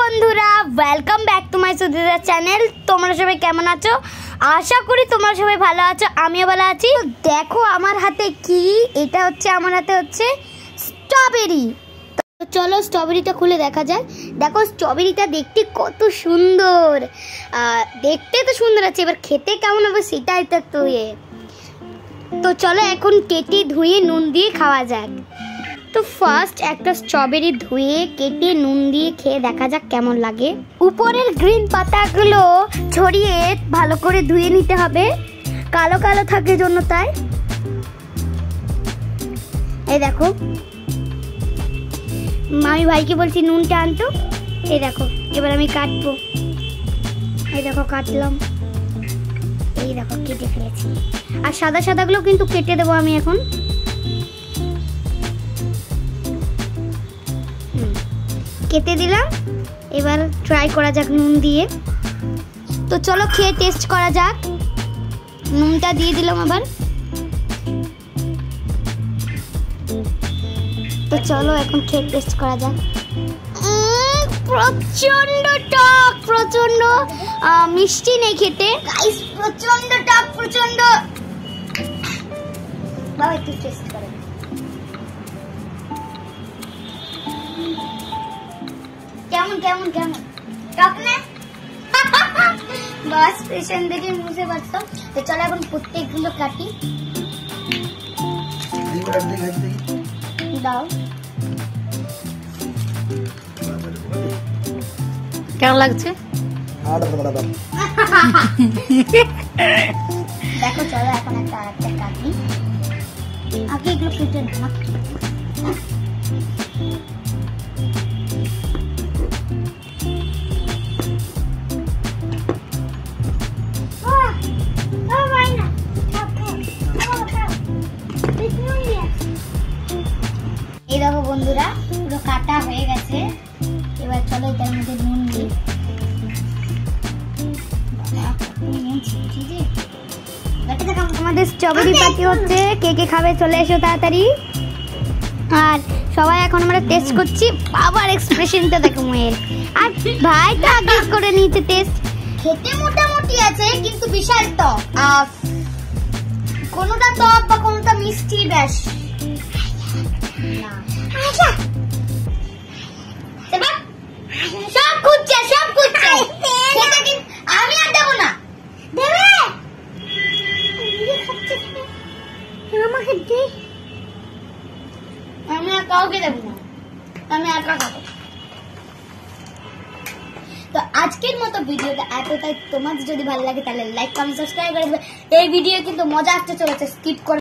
বন্ধুরা, welcome back to my Sudida channel. তোমরা সবাই কেমন আছো? আশা করি তোমরা সবাই ভালো আছো, আমিও ভালো আছি। দেখো আমার হাতে কি, এটা হচ্ছে আমার হাতে হচ্ছে স্ট্রবেরি। তো চলো স্ট্রবেরিটা খুলে দেখা যায়। দেখো স্ট্রবেরিটা দেখতে কত সুন্দর, দেখতে তো সুন্দর আছে, এবার খেতে কেমন হবে সেটাই তো তো চলো এখন কেটে ধুয়ে নুন দিয়ে খাওয়া যাক। তো ফার্স্ট একটা স্ট্রবেরি ধুয়ে কেটে নুন দিয়ে খেয়ে দেখা যাক কেমন লাগে। উপরের গ্রিন পাতাগুলো ছড়িয়ে ভালো করে ধুয়ে নিতে হবে, কালো কালো থাকে জন্য তাই। এই দেখো আমি ভাইকে বলছি নুনটা আনতো। এই দেখো এবার আমি কাটবো। এই দেখো কাটলাম, এই দেখো কেটে ফেলেছি। আর সাদা সাদাগুলো কিন্তু কেটে দেবো আমি এখন। কেটে দিলাম, এবার ট্রাই করা যাক নুন দিয়ে। তো চলো খেয়ে টেস্ট করা যাক। নুনটা দিয়ে দিলাম আবার। তো চলো এখন খেয়ে টেস্ট করা যাক। প্রচন্ড টক, প্রচন্ড মিষ্টি নেই খেতে, গাইস প্রচন্ড টক, প্রচন্ড। বাবা একটু টেস্ট করো। কেমন কেমন কেমন টক না? বাস পেছন থেকে মুছে পারতাম। তো চলো এখন প্রত্যেকগুলো কাটি। দাও কেমন লাগছে? দেখো চলো এখন একটা কাটি। আগে এগুলো কেটে না। এই দেখো বন্ধুরা পুরো কাটা হয়ে গেছে। এবার চলো এটার মধ্যে নুন দিই। আমাদের স্ট্রবেরি পার্টি হচ্ছে, কে কে খাবে চলে এসো তাড়াতাড়ি। আর সবাই এখন আমরা টেস্ট করছি। বাবার এক্সপ্রেশনটা দেখো মেয়ের। আর ভাই তো আগে করে নিয়েছে টেস্ট। খেতে মোটামুটি আছে কিন্তু বিশাল টক, কোনোটা টক বা কোনোটা মিষ্টি। ব্যাস সব খুঁজছে, সব খুঁজছে। আমি আর দেবো না, দেবে আমাকে দে। আমি আর কাউকে দেবো না, আমি একা খাবো। তো আজকের মতো ভিডিওটা এতটাই। তোমাদের যদি ভালো লাগে তাহলে লাইক কমেন্ট সাবস্ক্রাইব করে দেবে। এই ভিডিও কিন্তু মজা আসতে চলেছে, স্কিপ করে